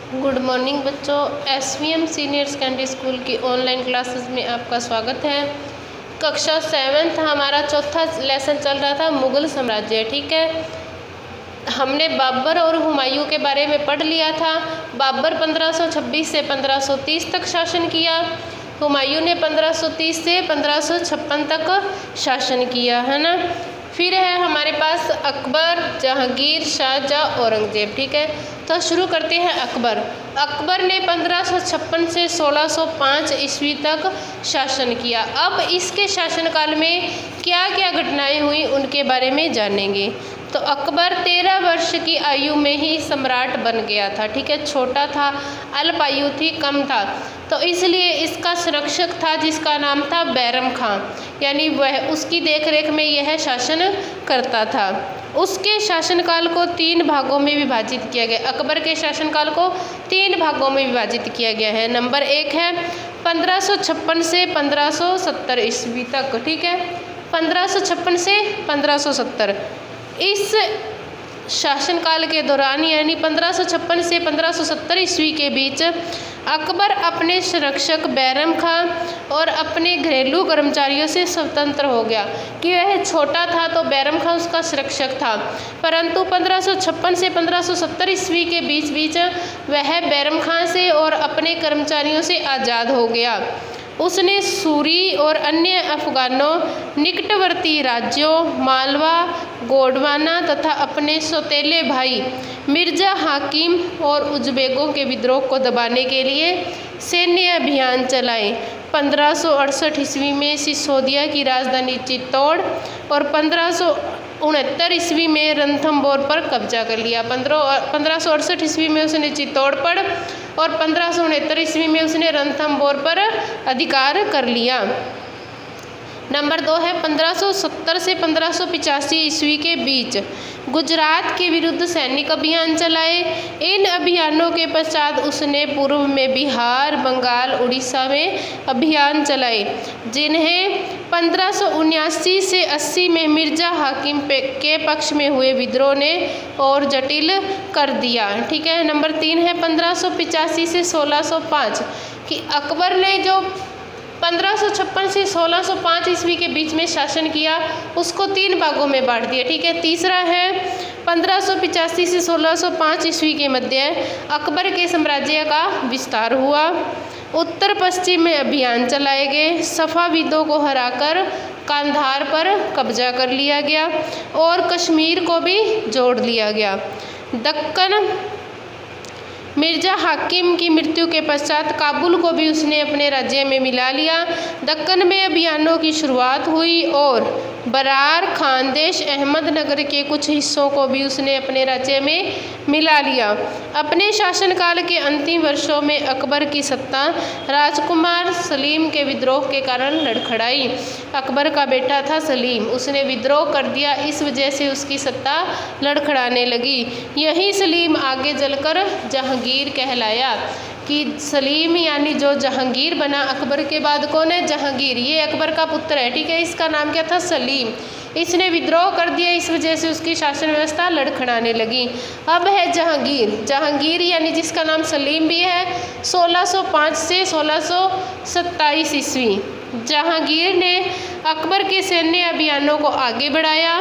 Good morning बच्चों, SVM senior secondary school की online classes में आपका स्वागत है। कक्षा 7th हमारा चौथा लेसन चल रहा था मुग़ल साम्राज्य। ठीक है, हमने बाबर और हुमायूं के बारे में पढ़ लिया था। बाबर 1526 से 1530 तक शासन किया, हुमायूं ने 1530 से 1556 तक शासन किया, है ना। फिर है हमारे पास अकबर, जहांगीर, शाहजहाँ, औरंगजेब। ठीक है, तो शुरू करते हैं अकबर। अकबर ने 1556 से 1605 ईस्वी तक शासन किया। अब इसके शासनकाल में क्या क्या घटनाएं हुई उनके बारे में जानेंगे। तो अकबर 13 वर्ष की आयु में ही सम्राट बन गया था। ठीक है, छोटा था, अल्प आयु थी, कम था, तो इसलिए इसका संरक्षक था जिसका नाम था बैरम खां, यानी वह उसकी देखरेख में यह शासन करता था। उसके शासनकाल को 3 भागों में विभाजित किया गया। अकबर के शासनकाल को 3 भागों में विभाजित किया गया है। नंबर 1 है 1556 से 1570 ईस्वी तक। ठीक है, 1556 से 1570 इस शासनकाल के दौरान, यानी 1556 से 1570 ईस्वी के बीच अकबर अपने संरक्षक बैरम खां और अपने घरेलू कर्मचारियों से स्वतंत्र हो गया। कि वह छोटा था तो बैरम खां उसका संरक्षक था, परंतु 1556 से 1570 ईस्वी के बीच वह बैरम खां से और अपने कर्मचारियों से आज़ाद हो गया। उसने सूरी और अन्य अफगानों, निकटवर्ती राज्यों, मालवा, गोंडवाना तथा अपने सौतेले भाई मिर्जा हाकिम और उज़्बेकों के विद्रोह को दबाने के लिए सैन्य अभियान चलाए। 1568 ईस्वी में सिसोदिया की राजधानी चित्तौड़ और 1569 ईस्वी में रणथंभौर पर कब्जा कर लिया। 1568 ईस्वी में उसने चित्तौड़ पर और 1569 ईस्वी में उसने रणथंभौर पर अधिकार कर लिया। नंबर 2 है 1570 से 1585 ईस्वी के बीच गुजरात के विरुद्ध सैनिक अभियान चलाए। इन अभियानों के पश्चात उसने पूर्व में बिहार, बंगाल, उड़ीसा में अभियान चलाए, जिन्हें 1579 से 80 में मिर्जा हाकिम के पक्ष में हुए विद्रोह ने और जटिल कर दिया। ठीक है, नंबर 3 है 1585 से 1605 कि अकबर ने जो 1556 से 1605 ईस्वी के बीच में शासन किया उसको 3 भागों में बांट दिया। ठीक है, तीसरा है 1585 से 1605 ईस्वी के मध्य अकबर के साम्राज्य का विस्तार हुआ। उत्तर पश्चिम में अभियान चलाए गए, सफ़ाविदों को हराकर कांधार पर कब्जा कर लिया गया और कश्मीर को भी जोड़ लिया गया। दक्कन मिर्जा हाकिम की मृत्यु के पश्चात काबुल को भी उसने अपने राज्य में मिला लिया। दक्कन में अभियानों की शुरुआत हुई और बरार, खानदेश, अहमदनगर के कुछ हिस्सों को भी उसने अपने राज्य में मिला लिया। अपने शासनकाल के अंतिम वर्षों में अकबर की सत्ता राजकुमार सलीम के विद्रोह के कारण लड़खड़ाई। अकबर का बेटा था सलीम, उसने विद्रोह कर दिया, इस वजह से उसकी सत्ता लड़खड़ाने लगी। यही सलीम आगे चलकर जहांगीर कहलाया। कि सलीम यानी जो जहांगीर बना, अकबर के बाद कौन है? जहांगीर, ये अकबर का पुत्र है। ठीक है, इसका नाम क्या था? सलीम। इसने विद्रोह कर दिया, इस वजह से उसकी शासन व्यवस्था लड़खड़ाने लगी। अब है जहांगीर। जहांगीर यानी जिसका नाम सलीम भी है, 1605 से 1627 ईस्वी जहांगीर ने अकबर के सैन्य अभियानों को आगे बढ़ाया।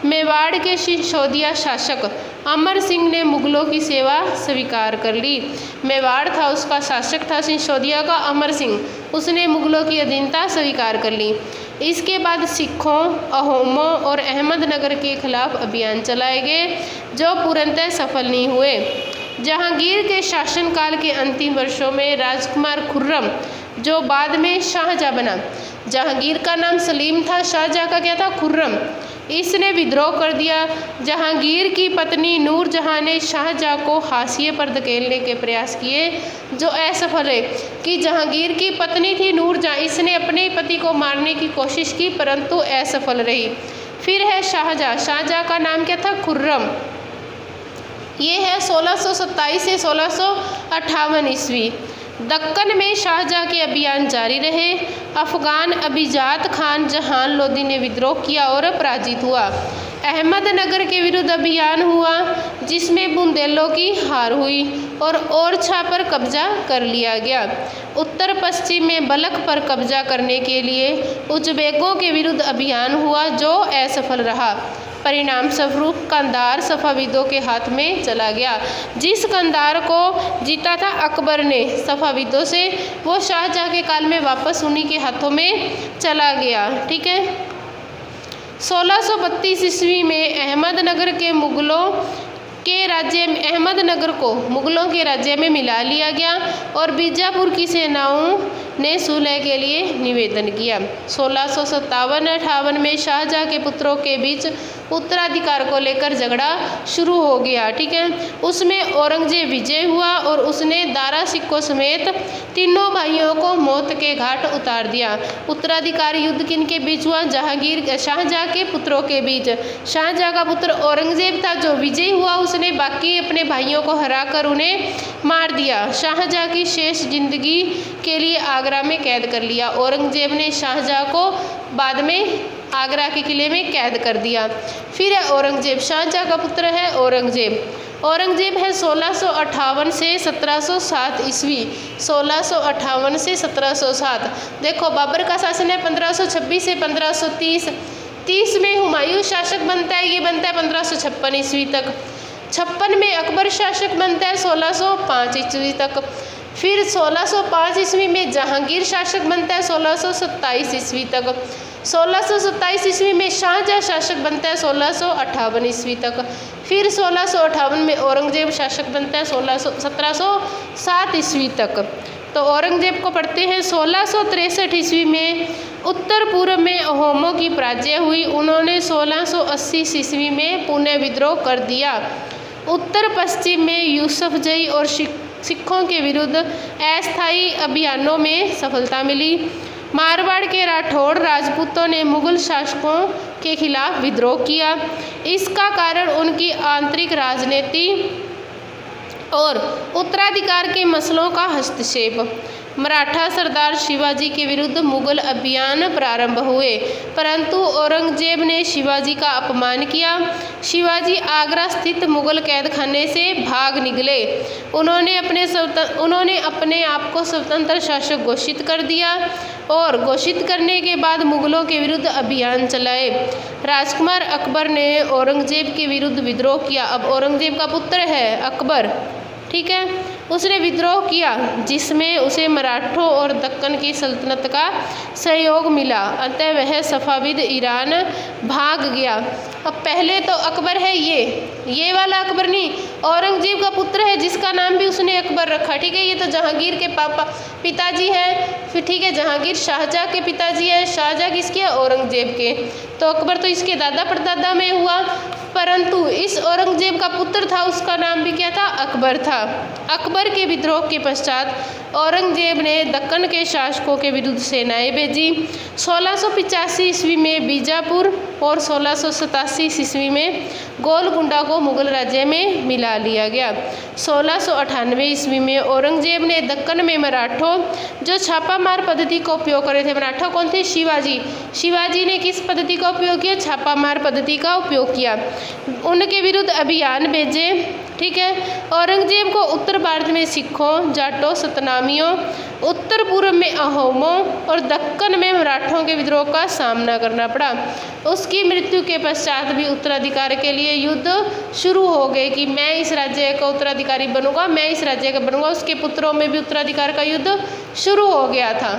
मेवाड़ के सिसोदिया शासक अमर सिंह ने मुगलों की सेवा स्वीकार कर ली। मेवाड़ था, उसका शासक था सिसोदिया का अमर सिंह, उसने मुगलों की अधीनता स्वीकार कर ली। इसके बाद सिखों, अहोमों और अहमदनगर के खिलाफ अभियान चलाए गए जो पूर्णतः सफल नहीं हुए। जहांगीर के शासनकाल के अंतिम वर्षों में राजकुमार खुर्रम, जो बाद में शाहजहाँ बना, जहांगीर का नाम सलीम था, शाहजहाँ का क्या था? खुर्रम, इसने विद्रोह कर दिया। जहांगीर की पत्नी नूरजहाँ ने शाहजहाँ को हाशिए पर धकेलने के प्रयास किए जो असफल है। कि जहांगीर की पत्नी थी नूरजहाँ, इसने अपने पति को मारने की कोशिश की परंतु असफल रही। फिर है शाहजहाँ, शाहजहाँ का नाम क्या था? खुर्रम, ये है 1627 से 1658 ईस्वी। दक्कन में शाहजहाँ के अभियान जारी रहे। अफगान अभिजात खान जहान लोदी ने विद्रोह किया और पराजित हुआ। अहमदनगर के विरुद्ध अभियान हुआ जिसमें बुंदेलों की हार हुई और ओरछा पर कब्जा कर लिया गया। उत्तर पश्चिम में बलख पर कब्जा करने के लिए उज़्बेकों के विरुद्ध अभियान हुआ जो असफल रहा। परिणाम स्वरूप कंधार सफ़ाविदों के हाथ में चला गया। जिस कंधार को जीता था अकबर ने सफ़ाविदों से, वो शाहजहाँ के काल में वापस उन्हीं के हाथों में चला गया। ठीक है। 1632 ईस्वी में अहमदनगर के मुगलों के राज्य में अहमदनगर को मुगलों के राज्य में मिला लिया गया और बीजापुर की सेनाओं ने सुलह के लिए निवेदन किया। 1657-58 में शाहजहाँ के पुत्रों के बीच उत्तराधिकार को लेकर झगड़ा शुरू हो गया। ठीक है। उसमें औरंगजेब विजय हुआ और उसने दारा सिक्कों समेत तीनों भाइयों को मौत के घाट उतार दिया। उत्तराधिकार युद्ध किन के बीच हुआ? शाहजहाँ के पुत्रों के बीच। शाहजहाँ का पुत्र औरंगजेब था जो विजयी हुआ, उसने बाकी अपने भाइयों को हराकर उन्हें मार दिया। शाहजहाँ की शेष जिंदगी के लिए आगरा में कैद कर लिया। औरंगजेब ने शाहजहाँ को बाद में आगरा के किले में कैद कर दिया। फिर है औरंगजेब। शाहजहाँ का पुत्र है औरंगजेब। औरंगजेब है 1658 से 1707 ईस्वी। 1658 से 1707। देखो बाबर का शासन है 1526 से 1530। 30 में हुमायूं शासक बनता है, ये बनता है 1556 ईस्वी तक। 56 में अकबर शासक बनता है 1605 ईस्वी तक। फिर 1605 ईस्वी में जहांगीर शासक बनता है 1627 ईस्वी तक। 1627 ईस्वी में शाहजहाँ शासक बनता है 1658 ईस्वी तक। फिर 1658 में औरंगजेब शासक बनता है 1707 ईस्वी तक। तो औरंगजेब को पढ़ते हैं। 1663 ईस्वी में उत्तर पूर्व में अहोमों की पराजय हुई। उन्होंने 1680 ईस्वी में पुनः विद्रोह कर दिया। उत्तर पश्चिम में यूसुफजई और सिखों के विरुद्ध अस्थायी अभियानों में सफलता मिली। मारवाड़ के राठौड़ राजपूतों ने मुगल शासकों के खिलाफ विद्रोह किया। इसका कारण उनकी आंतरिक राजनीति और उत्तराधिकार के मसलों का हस्तक्षेप। मराठा सरदार शिवाजी के विरुद्ध मुगल अभियान प्रारंभ हुए, परंतु औरंगजेब ने शिवाजी का अपमान किया। शिवाजी आगरा स्थित मुगल कैद खाने से भाग निकले। उन्होंने अपने आप को स्वतंत्र शासक घोषित कर दिया और घोषित करने के बाद मुगलों के विरुद्ध अभियान चलाए। राजकुमार अकबर ने औरंगजेब के विरुद्ध विद्रोह किया। अब औरंगजेब का पुत्र है अकबर, ठीक है, उसने विद्रोह किया जिसमें उसे मराठों और दक्कन की सल्तनत का सहयोग मिला। अतः वह सफ़ाविद ईरान भाग गया। अब पहले तो अकबर है, ये वाला अकबर नहीं, औरंगजेब का पुत्र है जिसका नाम भी उसने अकबर रखा। ठीक है। ये तो जहांगीर के पिताजी है। फिर ठीक है, जहांगीर शाहजहाँ के पिताजी है। शाहजहाँ किसके? औरंगजेब के। तो अकबर तो इसके दादा परदादा में हुआ, परंतु इस औरंगजेब का पुत्र था, उसका नाम भी क्या था? अकबर था। अकबर के विद्रोह के पश्चात औरंगजेब ने दक्कन के शासकों के विरुद्ध सेनाएं भेजी। 1685 ईस्वी में बीजापुर और 1687 ईस्वी में गोलकुंडा को मुगल राज्य में मिला लिया गया। 1698 ईस्वी में औरंगजेब ने दक्कन में मराठों जो छापामार पद्धति का उपयोग कर रहे थे, मराठा कौन थे? शिवाजी ने किस पद्धति का उपयोग किया? छापामार पद्धति का उपयोग किया। उनके विरुद्ध अभियान भेजे। ठीक है। औरंगजेब को उत्तर भारत में सिखों, जाटों, सतनामियों, उत्तर पूर्व में अहोमों और दक्कन में मराठों के विद्रोह का सामना करना पड़ा। उसकी मृत्यु के पश्चात भी उत्तराधिकार के लिए युद्ध शुरू हो गए कि मैं इस राज्य का उत्तराधिकारी बनूंगा, मैं इस राज्य का बनूंगा। उसके पुत्रों में भी उत्तराधिकार का युद्ध शुरू हो गया था।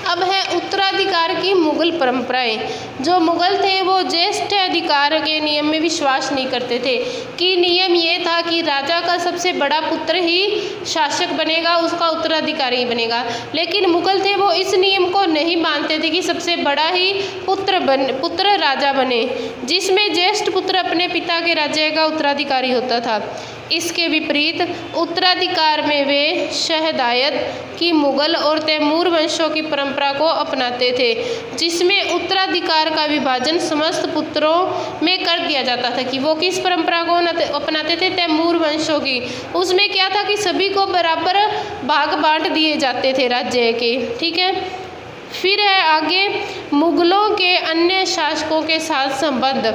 अब है उत्तराधिकार की मुगल परंपराएं। जो मुगल थे वो ज्येष्ठ अधिकार के नियम में विश्वास नहीं करते थे कि नियम ये था कि राजा का सबसे बड़ा पुत्र ही शासक बनेगा, उसका उत्तराधिकारी बनेगा। लेकिन मुगल थे वो इस नियम को नहीं मानते थे कि सबसे बड़ा ही पुत्र राजा बने, जिसमें ज्येष्ठ पुत्र अपने पिता के राज्य का उत्तराधिकारी होता था। इसके विपरीत उत्तराधिकार में वे शहदायद की मुगल और तैमूर वंशों की परंपरा को अपनाते थे, जिसमें उत्तराधिकार का विभाजन समस्त पुत्रों में कर दिया जाता था। कि वो किस परंपरा को अपनाते थे? तैमूर वंशों की। उसमें क्या था कि सभी को बराबर भाग बांट दिए जाते थे राज्य के। ठीक है, फिर है आगे मुगलों के अन्य शासकों के साथ संबंध।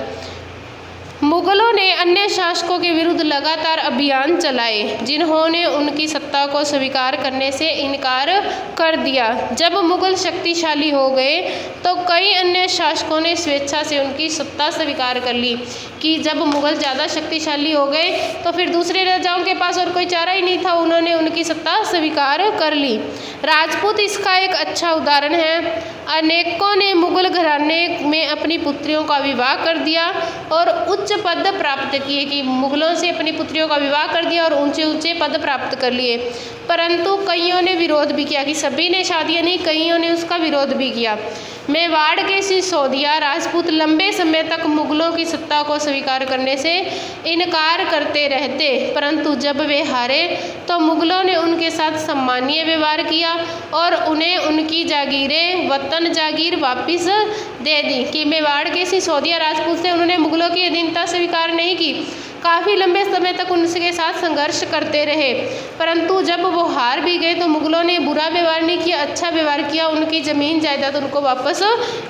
मुगलों ने अन्य शासकों के विरुद्ध लगातार अभियान चलाए, जिन्होंने उनकी सत्ता को स्वीकार करने से इनकार कर दिया। जब मुगल शक्तिशाली हो गए तो कई अन्य शासकों ने स्वेच्छा से उनकी सत्ता स्वीकार कर ली। कि जब मुगल ज़्यादा शक्तिशाली हो गए तो फिर दूसरे राजाओं के पास और कोई चारा ही नहीं था, उन्होंने उनकी सत्ता स्वीकार कर ली। राजपूत इसका एक अच्छा उदाहरण है। अनेकों ने मुगल घराने में अपनी पुत्रियों का विवाह कर दिया और उच्च पद प्राप्त किए। कि मुगलों से अपनी पुत्रियों का विवाह कर दिया और ऊंचे ऊंचे पद प्राप्त कर लिए, परंतु कईयों ने विरोध भी किया। कि सभी ने शादियाँ नहीं, कईयों ने उसका विरोध भी किया। मेवाड़ के सिसोदिया राजपूत लंबे समय तक मुगलों की सत्ता को स्वीकार करने से इनकार करते रहते, परंतु जब वे हारे तो मुगलों ने उनके साथ सम्मानीय व्यवहार किया और उन्हें उनकी जागीरें वतन जागीर वापस दे दी। कि मेवाड़ के सिसोदिया राजपूत थे, उन्होंने मुगलों की अधीनता स्वीकार नहीं की, काफ़ी लंबे समय तक उनके साथ संघर्ष करते रहे, परंतु जब वो हार भी गए तो मुगलों ने बुरा व्यवहार नहीं किया, अच्छा व्यवहार किया, उनकी ज़मीन जायदाद उनको वापस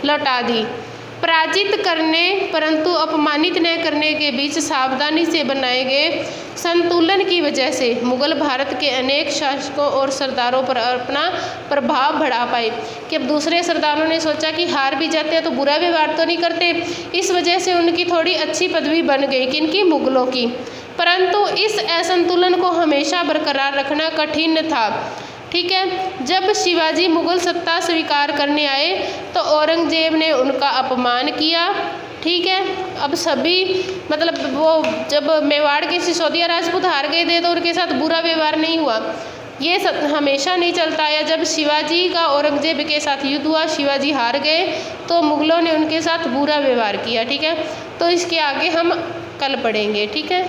लौटा दी। पराजित करने परंतु अपमानित न करने के बीच सावधानी से बनाए गए संतुलन की वजह से मुगल भारत के अनेक शासकों और सरदारों पर अपना प्रभाव बढ़ा पाए। कि अब दूसरे सरदारों ने सोचा कि हार भी जाते हैं तो बुरा व्यवहार तो नहीं करते, इस वजह से उनकी थोड़ी अच्छी पदवी बन गई। किनकी? मुगलों की। परंतु इस असंतुलन को हमेशा बरकरार रखना कठिन था। ठीक है, जब शिवाजी मुगल सत्ता स्वीकार करने आए तो औरंगजेब ने उनका अपमान किया। ठीक है, अब सभी मतलब वो जब मेवाड़ के सिसोदिया राजपूत हार गए थे तो उनके साथ बुरा व्यवहार नहीं हुआ। ये हमेशा नहीं चलता है। जब शिवाजी का औरंगजेब के साथ युद्ध हुआ, शिवाजी हार गए तो मुगलों ने उनके साथ बुरा व्यवहार किया। ठीक है, तो इसके आगे हम कल पढ़ेंगे। ठीक है।